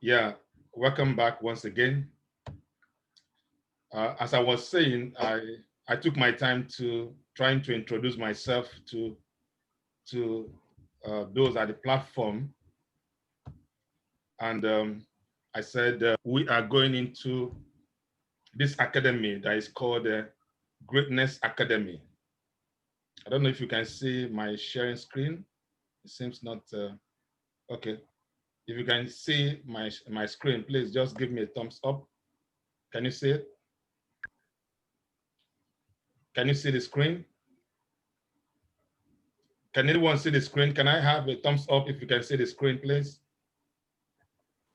Yeah, welcome back once again. As I was saying, I took my time to trying to introduce myself to those at the platform, and I said we are going into this academy that is called Greatness Academy. I don't know if you can see my sharing screen. It seems not okay. If you can see my screen, please just give me a thumbs up. Can you see it? Can you see the screen? Can anyone see the screen? Can I have a thumbs up if you can see the screen, please?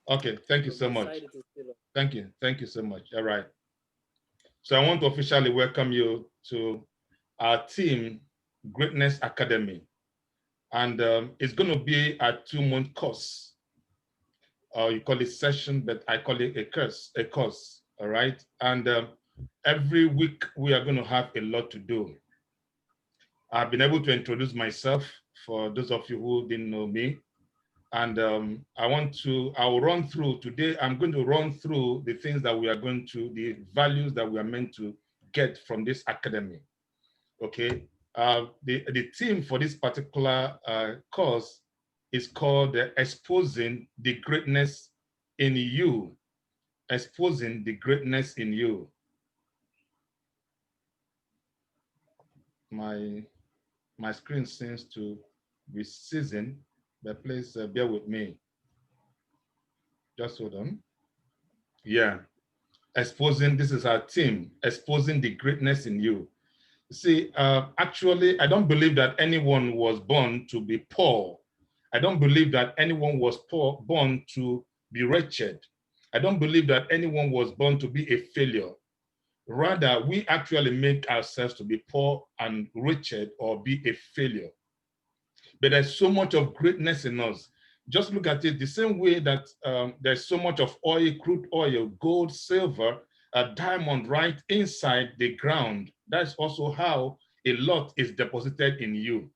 Okay, thank you From so my much. side, it is still on. Thank you so much. All right. So I want to officially welcome you to our team, Greatness Academy. And it's going to be a 2-month course. You call it session, but I call it a course. All right. And every week we are going to have a lot to do. I've been able to introduce myself for those of you who didn't know me. And I will run through today. I'm going to run through the things that we are going to, the values that we are meant to get from this academy. Okay. The theme for this particular course is called Exposing the Greatness in You. Exposing the Greatness in You. My screen seems to be seasoned, but please bear with me. Just hold on. Yeah. Exposing, this is our team, exposing the greatness in you. See, actually, I don't believe that anyone was born to be poor. I don't believe that anyone was born to be wretched. I don't believe that anyone was born to be a failure. Rather, we actually make ourselves to be poor and wretched or be a failure. But there's so much of greatness in us. Just look at it the same way that there's so much of oil, crude oil, gold, silver, a diamond right inside the ground. That's also how a lot is deposited in you.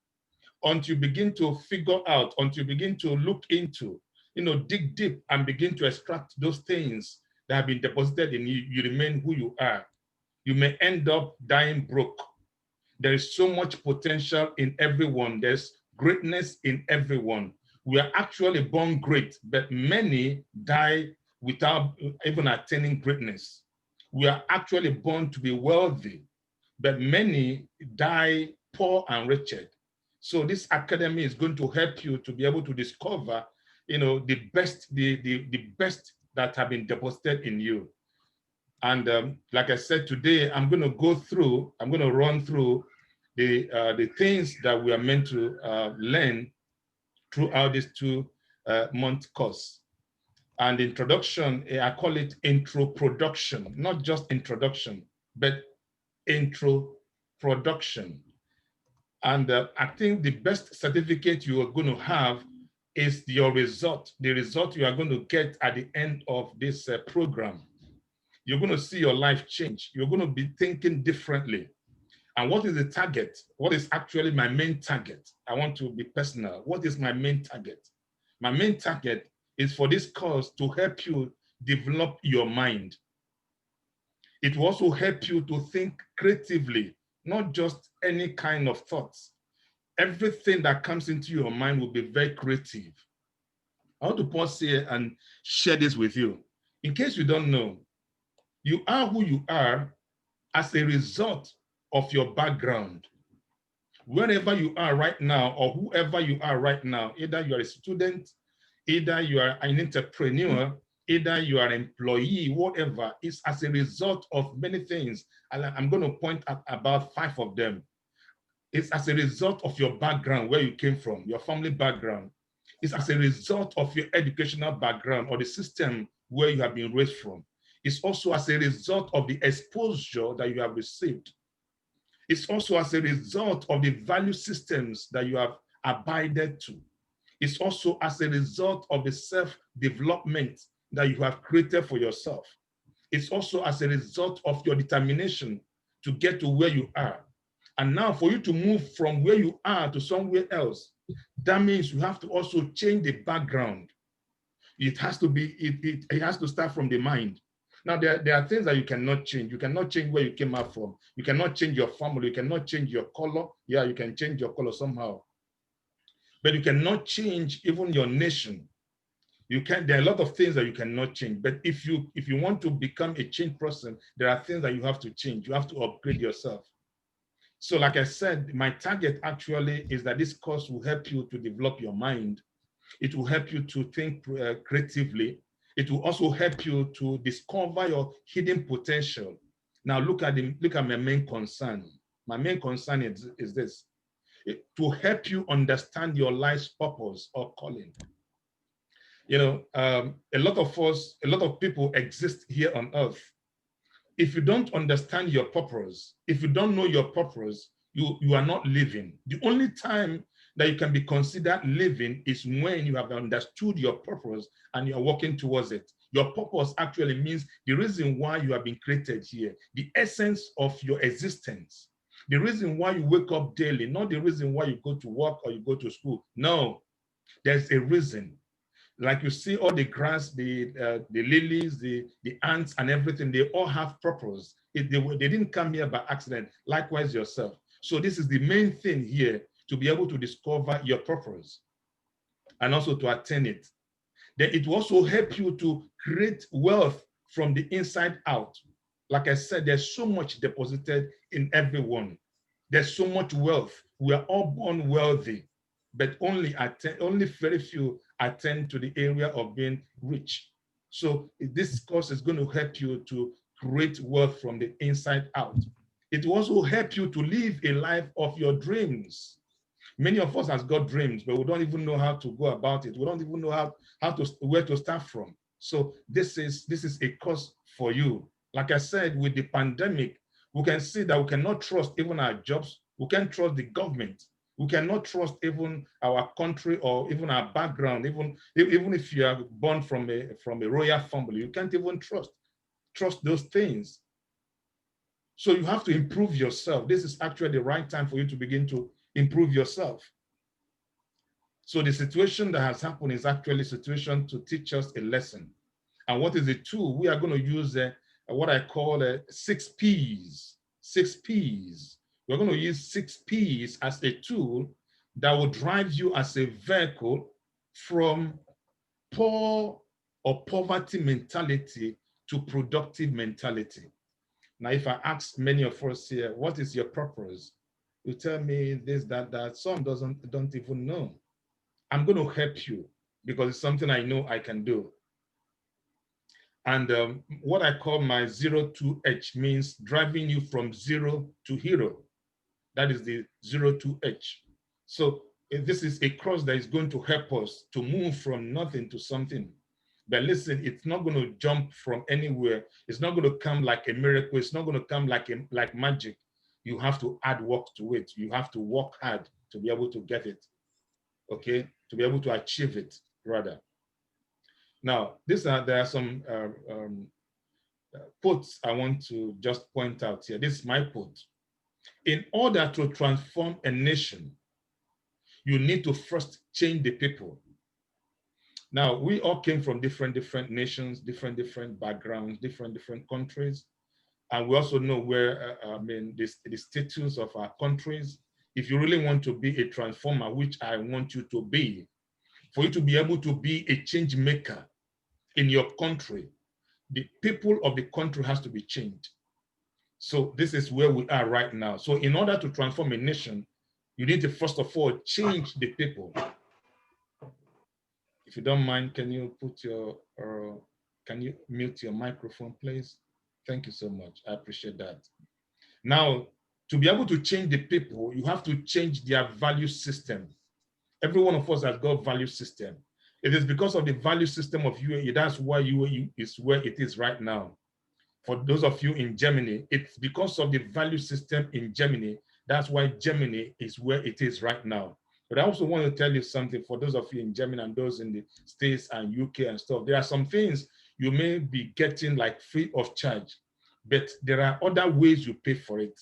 Until you begin to figure out, until you begin to look into, dig deep and begin to extract those things that have been deposited in you, you remain who you are. You may end up dying broke. There is so much potential in everyone. There's greatness in everyone. We are actually born great, but many die without even attaining greatness. We are actually born to be wealthy, but many die poor and wretched. So this academy is going to help you to be able to discover, the best that have been deposited in you. And like I said, today I'm going to run through the things that we are meant to learn throughout this 2-month course. And the introduction, I call it intro production, not just introduction, but intro production. And I think the best certificate you are going to have is your result, the result you are going to get at the end of this program. You're going to see your life change. You're going to be thinking differently. And what is the target? What is actually my main target? I want to be personal. What is my main target? My main target is for this course to help you develop your mind. It will also help you to think creatively, not just any kind of thoughts. Everything that comes into your mind will be very creative. I want to pause here and share this with you. In case you don't know, you are who you are as a result of your background. Wherever you are right now, or whoever you are right now, either you are a student, either you are an entrepreneur, either you are an employee, whatever, is as a result of many things. And I'm going to point at about 5 of them. It's as a result of your background, where you came from, your family background. It's as a result of your educational background or the system where you have been raised from. It's also as a result of the exposure that you have received. It's also as a result of the value systems that you have abided to. It's also as a result of the self-development that you have created for yourself. It's also as a result of your determination to get to where you are. And now for you to move from where you are to somewhere else, that means you have to also change the background. It has to be, it has to start from the mind. Now, there are things that you cannot change. You cannot change where you came out from. You cannot change your family. You cannot change your color. Yeah, you can change your color somehow. But you cannot change even your nation. You can, there are a lot of things that you cannot change. But if you want to become a changed person, there are things that you have to change. You have to upgrade yourself. So like I said, my target actually is that this course will help you to develop your mind. It will help you to think creatively. It will also help you to discover your hidden potential. Now look at my main concern. My main concern is this: to help you understand your life's purpose or calling. You know, a lot of people exist here on earth. If you don't understand your purpose, if you don't know your purpose, you are not living. The only time that you can be considered living is when you have understood your purpose and you are working towards it. Your purpose actually means the reason why you have been created here, the essence of your existence, the reason why you wake up daily, not the reason why you go to work or you go to school. No, there's a reason. Like you see all the grass, the lilies, the ants and everything, they all have purpose. They didn't come here by accident. Likewise yourself. So this is the main thing here, to be able to discover your purpose and also to attain it. Then it will also help you to create wealth from the inside out. Like I said, there's so much deposited in everyone. There's so much wealth. We are all born wealthy, but only very few attend to the area of being rich. So this course is going to help you to create wealth from the inside out. It will also help you to live a life of your dreams. Many of us has got dreams, but we don't even know how to go about it. We don't even know where to start from. So this is a course for you. Like I said, with the pandemic, we can see that we cannot trust even our jobs. We can't trust the government. We cannot trust even our country or even our background. Even if you are born from a royal family, you can't even trust those things. So you have to improve yourself. This is actually the right time for you to begin to improve yourself. So the situation that has happened is actually a situation to teach us a lesson. And what is the tool? We are going to use what I call 6 Ps. 6 Ps. We're going to use 6 Ps as a tool that will drive you as a vehicle from poor or poverty mentality to productive mentality. Now, if I ask many of us here, what is your purpose? You tell me this, that. Some don't even know. I'm going to help you because it's something I know I can do. And what I call my 0 to H means driving you from zero to hero. That is the 0 to H. So this is a course that is going to help us to move from nothing to something. But listen, it's not going to jump from anywhere. It's not going to come like a miracle. It's not going to come like magic. You have to add work to it. You have to work hard to be able to get it, okay? To be able to achieve it, rather. Now, there are some quotes I want to just point out here. This is my quote. In order to transform a nation, you need to first change the people. Now, we all came from different nations, different backgrounds, different countries. And we also know where, the status of our countries. If you really want to be a transformer, which I want you to be, for you to be able to be a change maker in your country, the people of the country has to be changed. So this is where we are right now. So in order to transform a nation, you need to first of all change the people. If you don't mind, can you mute your microphone, please? Thank you so much. I appreciate that. Now, to be able to change the people, you have to change their value system. Every one of us has got value system. It is because of the value system of UAE, that's why UAE is where it is right now. For those of you in Germany, it's because of the value system in Germany, that's why Germany is where it is right now. But I also want to tell you something for those of you in Germany and those in the States and UK and stuff. There are some things you may be getting like free of charge, but there are other ways you pay for it.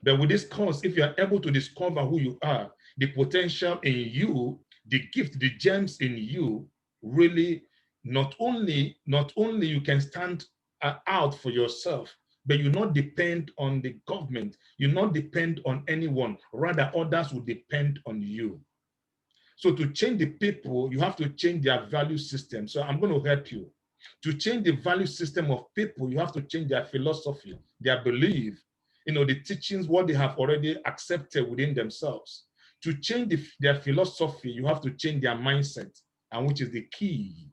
But with this course, if you are able to discover who you are, the potential in you, the gift, the gems in you, really not only you can stand out for yourself, but you not depend on the government, you not depend on anyone, rather others will depend on you. So to change the people, you have to change their value system. So I'm going to help you. To change the value system of people, you have to change their philosophy, their belief, the teachings, what they have already accepted within themselves. To change their philosophy, you have to change their mindset, and which is the key,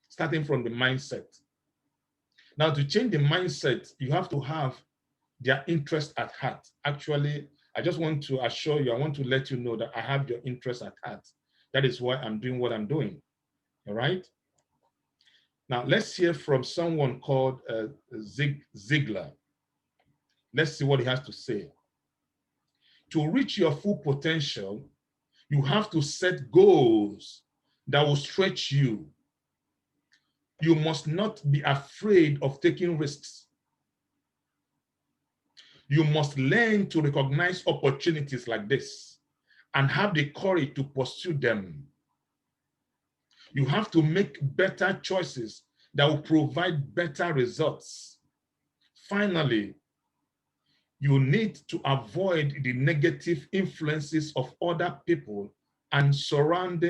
starting from the mindset. Now, to change the mindset, you have to have their interest at heart. Actually, I just want to assure you, I want to let you know that I have your interest at heart. That is why I'm doing what I'm doing. All right? Now, let's hear from someone called Zig Ziglar. Let's see what he has to say. To reach your full potential, you have to set goals that will stretch you. You must not be afraid of taking risks. You must learn to recognize opportunities like this and have the courage to pursue them. You have to make better choices that will provide better results. Finally, you need to avoid the negative influences of other people and surround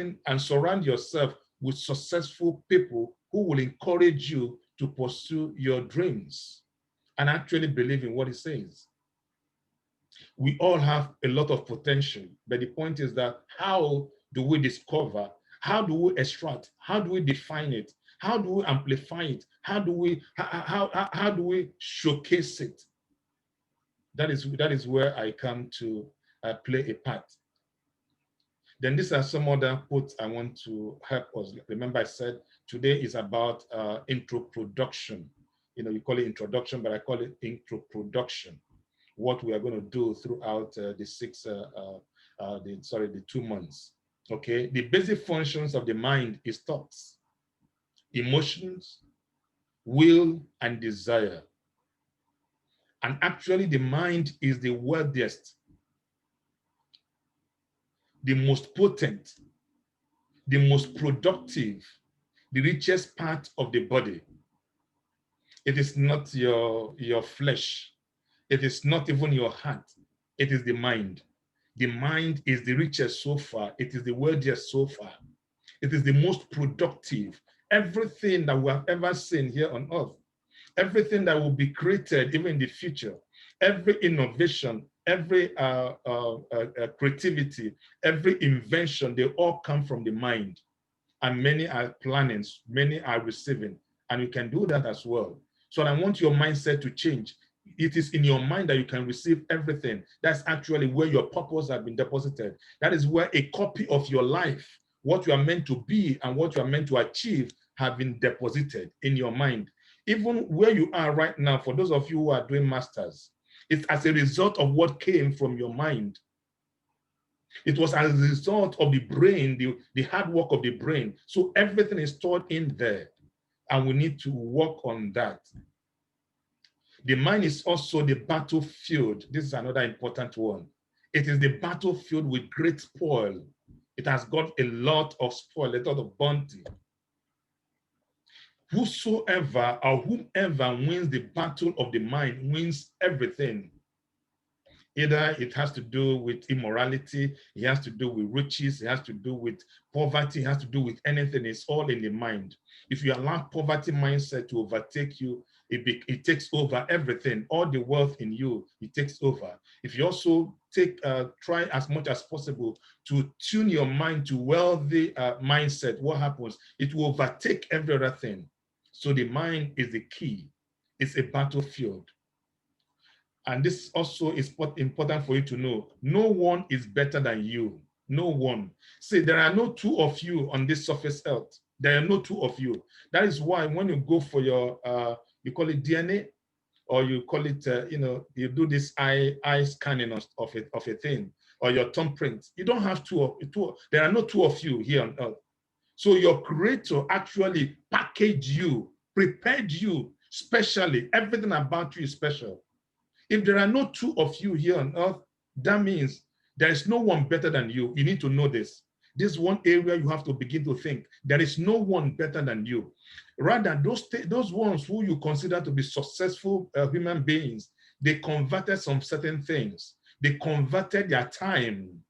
yourself with successful people who will encourage you to pursue your dreams and actually believe in what it says. We all have a lot of potential, but the point is that how do we discover? How do we extract? How do we define it? How do we amplify it? How do we showcase it? That is where I come to play a part. Then these are some other quotes I want to help us. Remember I said today is about introduction. You call it introduction, but I call it introduction. What we are going to do throughout the 2 months. Okay, the basic functions of the mind is thoughts, emotions, will, and desire. And actually, the mind is the wealthiest, the most potent, the most productive, the richest part of the body. It is not your flesh. It is not even your heart. It is the mind. The mind is the richest so far. It is the wealthiest so far. It is the most productive. Everything that we have ever seen here on earth, everything that will be created even in the future, every innovation, every creativity, every invention, they all come from the mind. And many are planning, many are receiving, and you can do that as well. So I want your mindset to change. It is in your mind that you can receive everything. That's actually where your purpose has been deposited. That is where a copy of your life, what you are meant to be and what you are meant to achieve, have been deposited in your mind. Even where you are right now, for those of you who are doing masters, it's as a result of what came from your mind. It was as a result of the brain, the hard work of the brain. So everything is stored in there, and we need to work on that. The mind is also the battlefield. This is another important one. It is the battlefield with great spoil. It has got a lot of spoil, a lot of bounty. Whosoever or whomever wins the battle of the mind wins everything. Either it has to do with immorality, it has to do with riches, it has to do with poverty, it has to do with anything. It's all in the mind. If you allow poverty mindset to overtake you, it takes over everything. All the wealth in you, it takes over. If you also try as much as possible to tune your mind to wealthy mindset, what happens? It will overtake every other thing. So the mind is the key. It's a battlefield. And this also is important for you to know. No one is better than you. No one. See, there are no two of you on this surface earth. There are no two of you. That is why when you go for your, you call it DNA, or you call it, you do this eye scanning of a thing, or your thumbprint. You don't have two. There are no two of you here on earth. So your creator actually packaged you, prepared you specially. Everything about you is special. If there are no two of you here on earth, that means there is no one better than you. You need to know this. This is one area you have to begin to think. There is no one better than you. Rather, those ones who you consider to be successful human beings, they converted some certain things. They converted their time.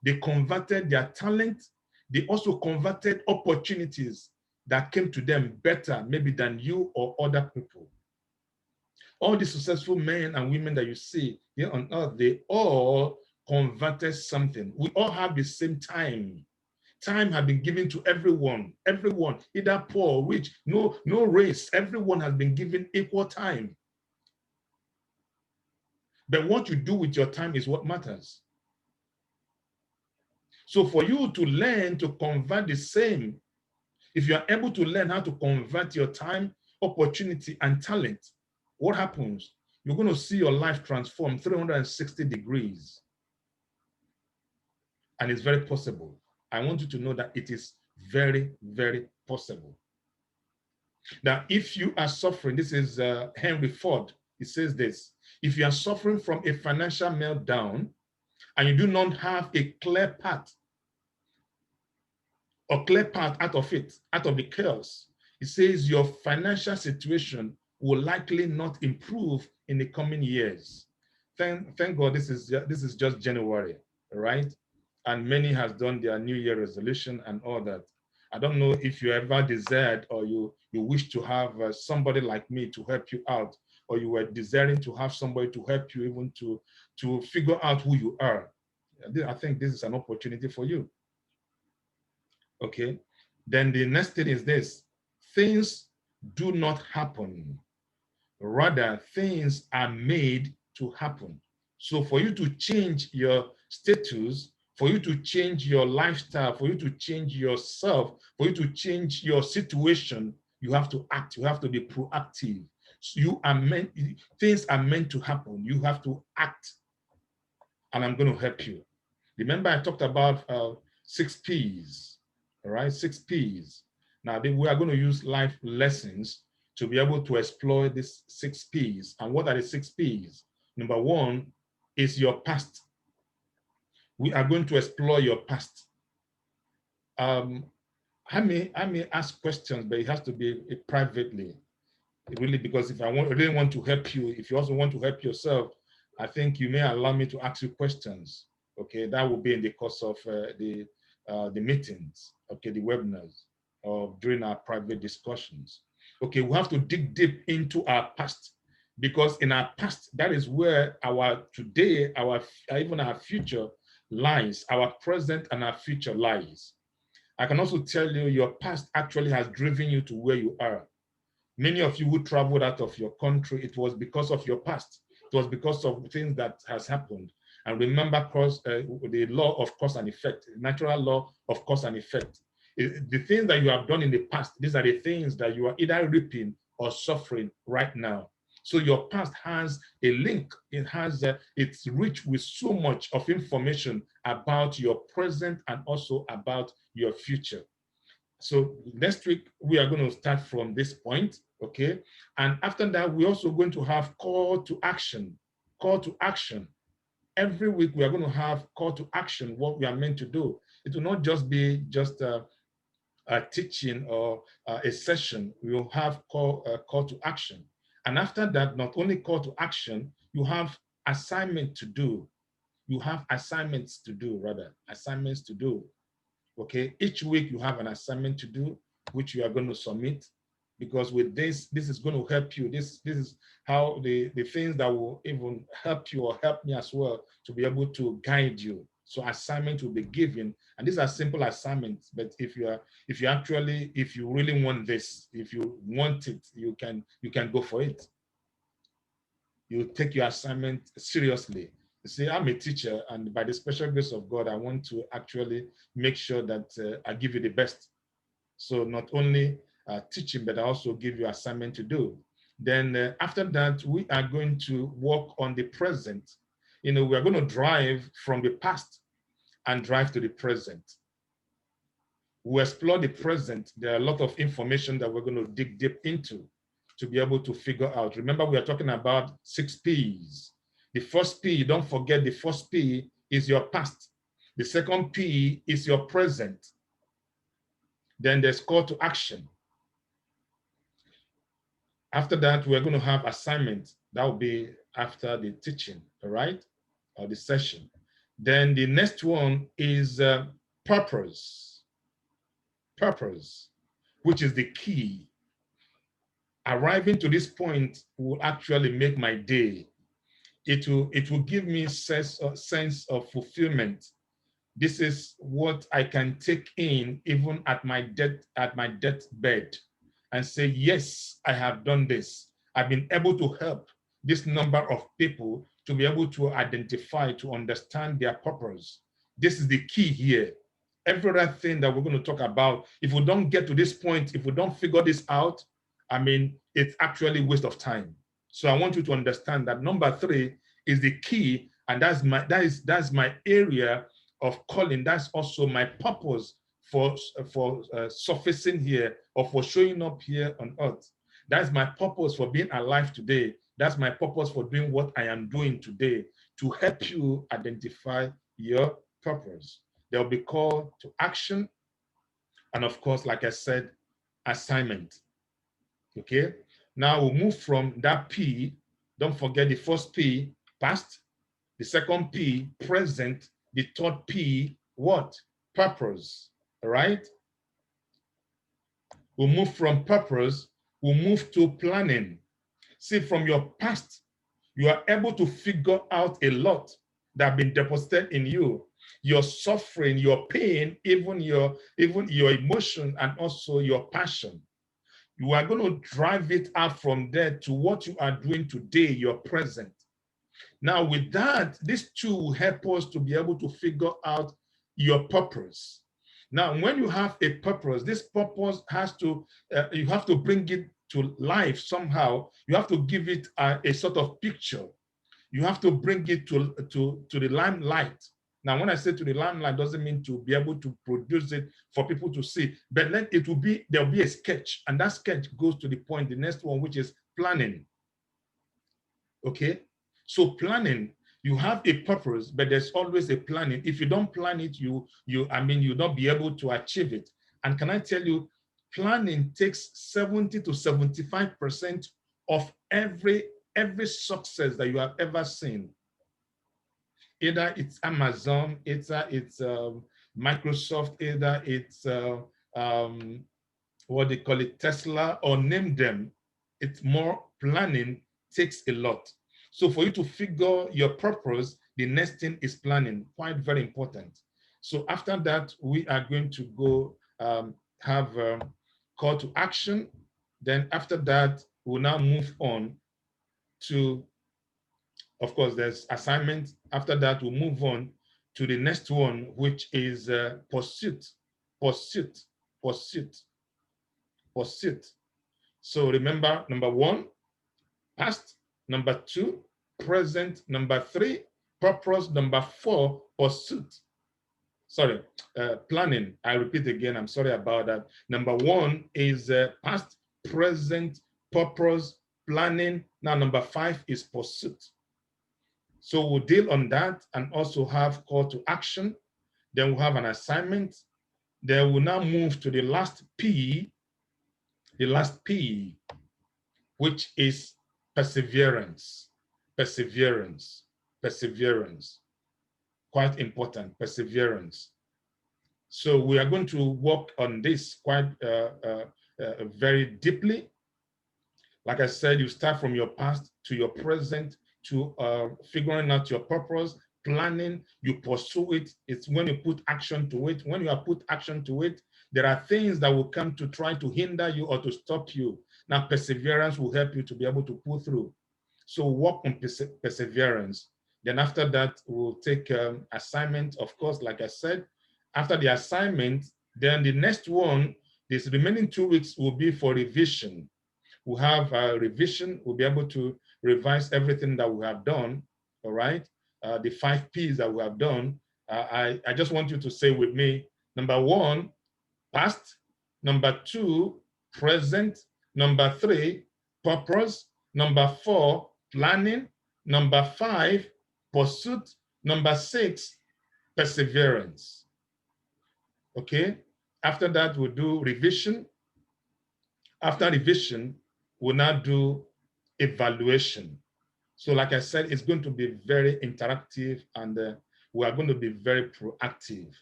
They converted their talent. They also converted opportunities that came to them better, maybe than you or other people. All the successful men and women that you see here on earth, they all converted something. We all have the same time. Time has been given to everyone, either poor or rich, no race. Everyone has been given equal time. But what you do with your time is what matters. So for you to learn to convert the same, if you are able to learn how to convert your time, opportunity, and talent, what happens? You're going to see your life transform 360 degrees. And it's very possible. I want you to know that it is very, very possible. Now, if you are suffering, this is Henry Ford, he says this, if you are suffering from a financial meltdown and you do not have a clear path out of it, out of the chaos, he says your financial situation will likely not improve in the coming years. Thank God this is just January, right? And many has done their New Year resolution and all that. I don't know if you ever desired or you wish to have somebody like me to help you out, or you were desiring to have somebody to help you even to figure out who you are. I think this is an opportunity for you. Okay, then the next thing is this: things do not happen. Rather, things are made to happen. So for you to change your status, for you to change your lifestyle, for you to change yourself, for you to change your situation, you have to act. You have to be proactive. So things are meant to happen. You have to act. And I'm going to help you. Remember, I talked about 6 P's. All right, 6 P's. Now, we are going to use life lessons to be able to explore these 6 P's. And what are the 6 P's? Number 1 is your past. We are going to explore your past. I may ask questions, but it has to be privately, really, because if I really want to help you, if you also want to help yourself, I think you may allow me to ask you questions. Okay, that will be in the course of the meetings, okay, the webinars, or during our private discussions. Okay, we have to dig deep into our past, because in our past, that is where our today, even our future lies, our present and our future lies. I can also tell you your past actually has driven you to where you are. Many of you who traveled out of your country, it was because of your past. It was because of things that has happened. And remember the law of cause and effect, natural law of cause and effect. The things that you have done in the past, these are the things that you are either reaping or suffering right now. So your past has a link. It's rich with so much of information about your present and also about your future. So next week, we are going to start from this point, okay? And after that, we're also going to have call to action. Call to action. Every week, we are going to have call to action, what we are meant to do. It will not just be just a teaching or a session. We will have call to action. And after that, not only call to action, you have assignment to do. You have assignments to do, rather, assignments to do. Okay, each week you have an assignment to do, which you are going to submit, because with this is going to help you. This is how the things that will even help you or help me as well to be able to guide you. So assignment will be given, and these are simple assignments. But if you really want this, if you want it, you can go for it. You take your assignment seriously. You see, I'm a teacher, and by the special grace of God, I want to actually make sure that I give you the best. So not only teaching, but I also give you assignment to do. Then after that, we are going to work on the present. We are going to drive from the past and drive to the present. We explore the present. There are a lot of information that we're going to dig deep into to be able to figure out. Remember, we are talking about 6 P's. The first P, don't forget, the first P is your past. The second P is your present. Then there's call to action. After that, we're going to have assignment. That will be after the teaching, all right, or the session. Then the next one is purpose. Purpose, which is the key. Arriving to this point will actually make my day. It will give me sense of fulfillment. This is what I can take in even at my deathbed and say, yes, I have done this. I've been able to help this number of people to be able to identify, to understand their purpose. This is the key here. Every other thing that we're going to talk about, if we don't get to this point, if we don't figure this out, I mean, it's actually a waste of time. So I want you to understand that number 3 is the key, and that's my area of calling. That's also my purpose for surfacing here, or for showing up here on earth. That's my purpose for being alive today. That's my purpose for doing what I am doing today, to help you identify your purpose. There'll be call to action, and of course, like I said, assignment. Okay, now we'll move from that P. Don't forget the first P, past, the second P, present, the third P, what? Purpose, all right? We'll move from purpose, we'll move to planning. See, from your past, you are able to figure out a lot that have been deposited in you. Your suffering, your pain, even your emotion, and also your passion. You are going to drive it out from there to what you are doing today, your present. Now, with that, these two will help us to be able to figure out your purpose. Now, when you have a purpose, this purpose has to, you have to bring it to life somehow. You have to give it a sort of picture. You have to bring it to the limelight. Now, when I say to the limelight, doesn't mean to be able to produce it for people to see, but there'll be a sketch, and that sketch goes to the point, the next one, which is planning. Okay, so planning, you have a purpose, but there's always a planning. If you don't plan it, you'll not be able to achieve it. And can I tell you, planning takes 70 to 75% of every success that you have ever seen. Either it's Amazon, either it's Microsoft, either it's what they call it, Tesla, or name them. It's more planning takes a lot. So for you to figure your purpose, the next thing is planning, quite very important. So after that, we are going to go have a call to action. Then after that, we'll now move on to, of course, there's assignment. After that, we'll move on to the next one, which is pursuit, pursuit, pursuit, pursuit. So remember, number 1, past. Number 2, present. Number 3, purpose. Number 4, pursuit. Sorry, planning. I repeat again, I'm sorry about that. Number 1 is past, present, purpose, planning. Now, number 5 is pursuit. So we'll deal on that and also have call to action. Then we'll have an assignment. Then we'll now move to the last P, which is perseverance, perseverance, perseverance. Quite important, perseverance. So we are going to work on this quite very deeply. Like I said, you start from your past to your present, to figuring out your purpose, planning, you pursue it. It's when you put action to it. When you have put action to it, there are things that will come to try to hinder you or to stop you. Now, perseverance will help you to be able to pull through. So work on perseverance. Then after that, we'll take assignment, of course, like I said. After the assignment, then the next one, this remaining 2 weeks will be for revision. We'll have a revision. We'll be able to revise everything that we have done, all right? The 5 Ps that we have done. I just want you to say with me, number 1, past. Number 2, present. Number 3, purpose. Number 4, planning. Number 5, pursuit. Number 6, perseverance. Okay, after that, we'll do revision. After revision, we'll now do evaluation. So like I said, it's going to be very interactive, and we are going to be very proactive,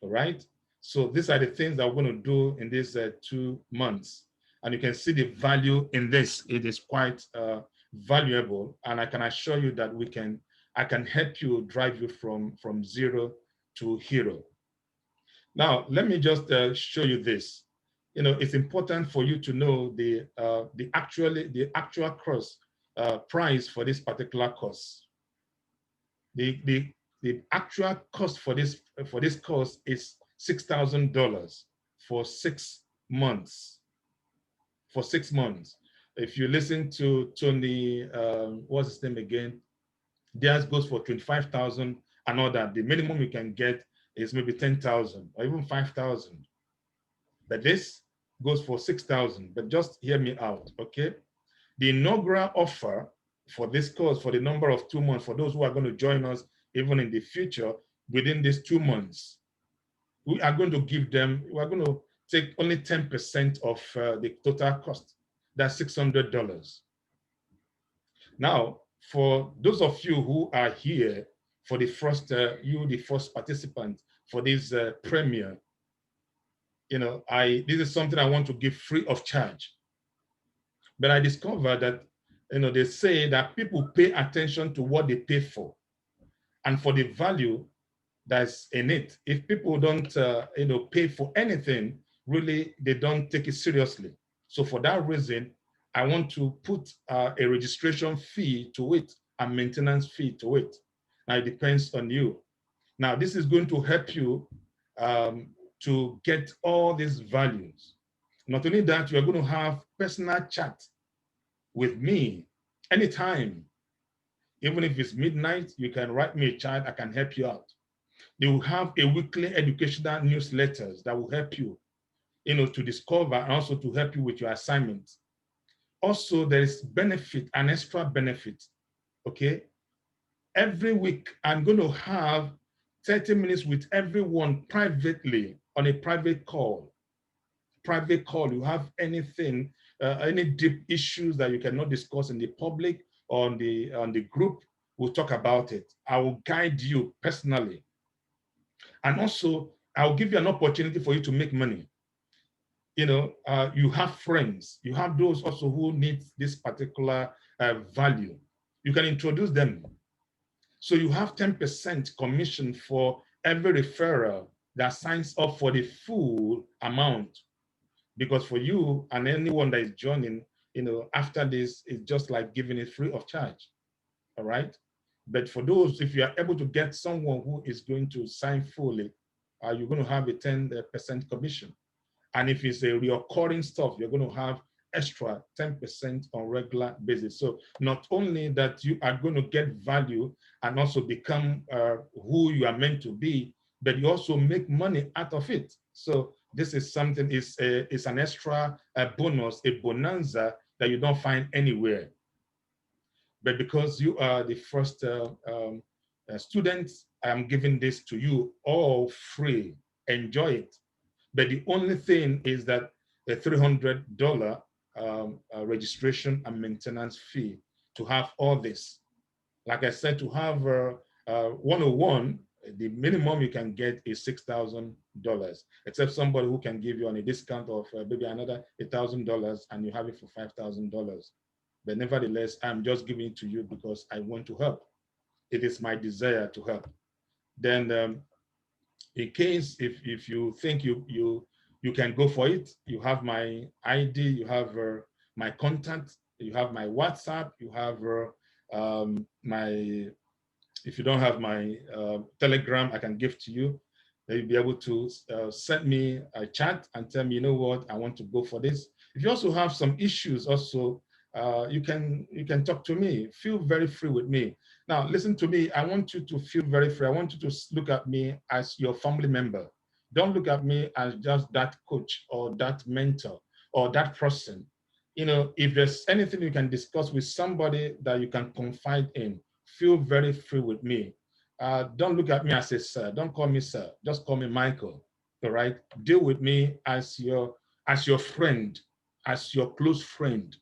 all right? So these are the things that we're going to do in these 2 months. And you can see the value in this. It is quite valuable, and I can assure you that I can help you drive you from zero to hero. Now, let me just show you this. You know, it's important for you to know the actual course price for this particular course. The actual cost for this course is $6,000 for 6 months. For 6 months. If you listen to Tony, what's his name again? Theirs goes for 25,000 and all that. The minimum you can get is maybe 10,000 or even 5,000. But this goes for 6,000. But just hear me out, okay? The inaugural offer for this course, for the number of 2 months, for those who are going to join us even in the future, within these 2 months, we are going to give them, we are going to take only 10% of the total cost. That's $600. Now, for those of you who are here for the first, the first participant for this premiere, you know, this is something I want to give free of charge. But I discovered that, you know, they say that people pay attention to what they pay for and for the value that's in it. If people don't, you know, pay for anything, really, they don't take it seriously. So for that reason, I want to put a registration fee to it, a maintenance fee to it. Now, it depends on you. Now, this is going to help you to get all these values. Not only that, you're going to have personal chat with me anytime. Even if it's midnight, you can write me a chat, I can help you out. They will have a weekly educational newsletters that will help you, you know, to discover and also to help you with your assignments. Also, there is benefit, an extra benefit, okay? Every week, I'm going to have 30 minutes with everyone privately on a private call. Private call, you have anything, any deep issues that you cannot discuss in the public or on the group, we'll talk about it. I will guide you personally. And also, I'll give you an opportunity for you to make money. You know, you have friends, you have those also who need this particular value. You can introduce them. So you have 10% commission for every referral that signs up for the full amount. Because for you and anyone that is joining, you know, after this, it's just like giving it free of charge. All right. But for those, if you are able to get someone who is going to sign fully, you're going to have a 10% commission. And if it's a recurring stuff, you're going to have extra 10% on regular basis. So not only that you are going to get value and also become who you are meant to be, but you also make money out of it. So this is something, it's an extra bonus, a bonanza that you don't find anywhere. But because you are the first students, I am giving this to you all free. Enjoy it. But the only thing is that a $300 registration and maintenance fee to have all this. Like I said, to have 101, the minimum you can get is $6,000, except somebody who can give you on a discount of maybe another $1,000 and you have it for $5,000. But nevertheless, I'm just giving it to you because I want to help. It is my desire to help. Then in case if you think you can go for it, you have my ID, you have my contact, you have my WhatsApp, you have my, if you don't have my Telegram, I can give to you. You'll be able to send me a chat and tell me, you know what, I want to go for this. If you also have some issues also, you can talk to me. Feel very free with me. Now, listen to me. I want you to feel very free. I want you to look at me as your family member. Don't look at me as just that coach or that mentor or that person. You know, if there's anything you can discuss with somebody that you can confide in, feel very free with me. don't look at me as a sir. Don't call me sir. Just call me Michael. All right. Deal with me as your friend, as your close friend.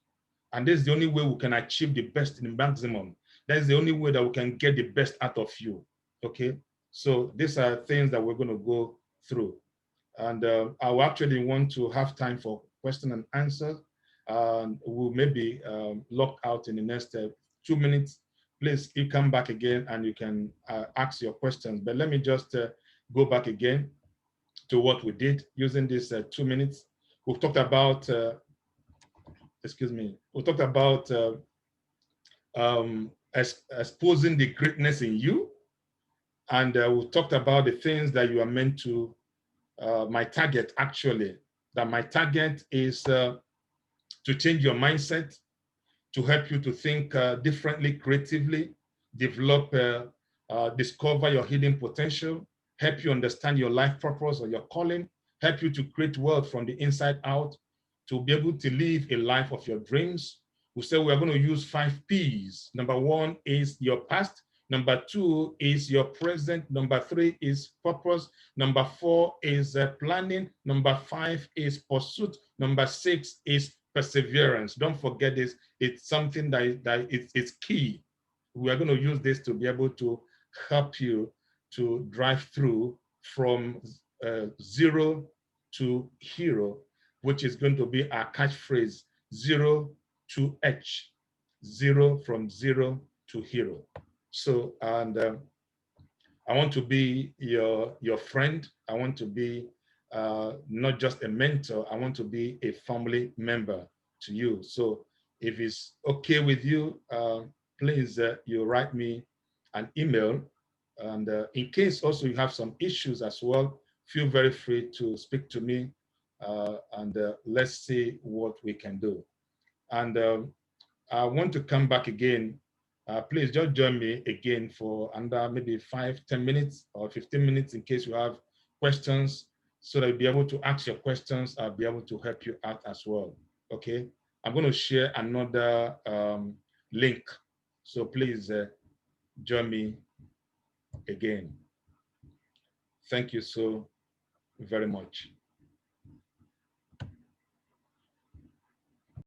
And this is the only way we can achieve the best in the maximum. That's the only way that we can get the best out of you. Okay. So these are things that we're going to go through. And I will actually want to have time for question and answer. We'll maybe lock out in the next 2 minutes. Please, you come back again and you can ask your questions. But let me just go back again to what we did using these 2 minutes. We've talked about, excuse me, we talked about exposing the greatness in you. And we talked about the things that you are meant to, my target actually, that my target is to change your mindset, to help you to think differently, creatively, develop, discover your hidden potential, help you understand your life purpose or your calling, help you to create wealth from the inside out, to be able to live a life of your dreams. We said we are going to use 5 P's. Number 1 is your past. Number 2 is your present. Number 3 is purpose. Number 4 is planning. Number 5 is pursuit. Number 6 is perseverance. Don't forget this. It's something that it's key. We are going to use this to be able to help you to drive through from zero to hero, which is going to be our catchphrase, zero to H, zero from zero to hero. So, and I want to be your friend. I want to be not just a mentor. I want to be a family member to you. So if it's okay with you, please you write me an email. And in case also you have some issues as well, feel very free to speak to me, and let's see what we can do. And I want to come back again. Please just join me again for under maybe 5-10 minutes or 15 minutes in case you have questions, so that you'll be able to ask your questions. I'll be able to help you out as well. Okay. I'm going to share another link. So please join me again. Thank you so very much.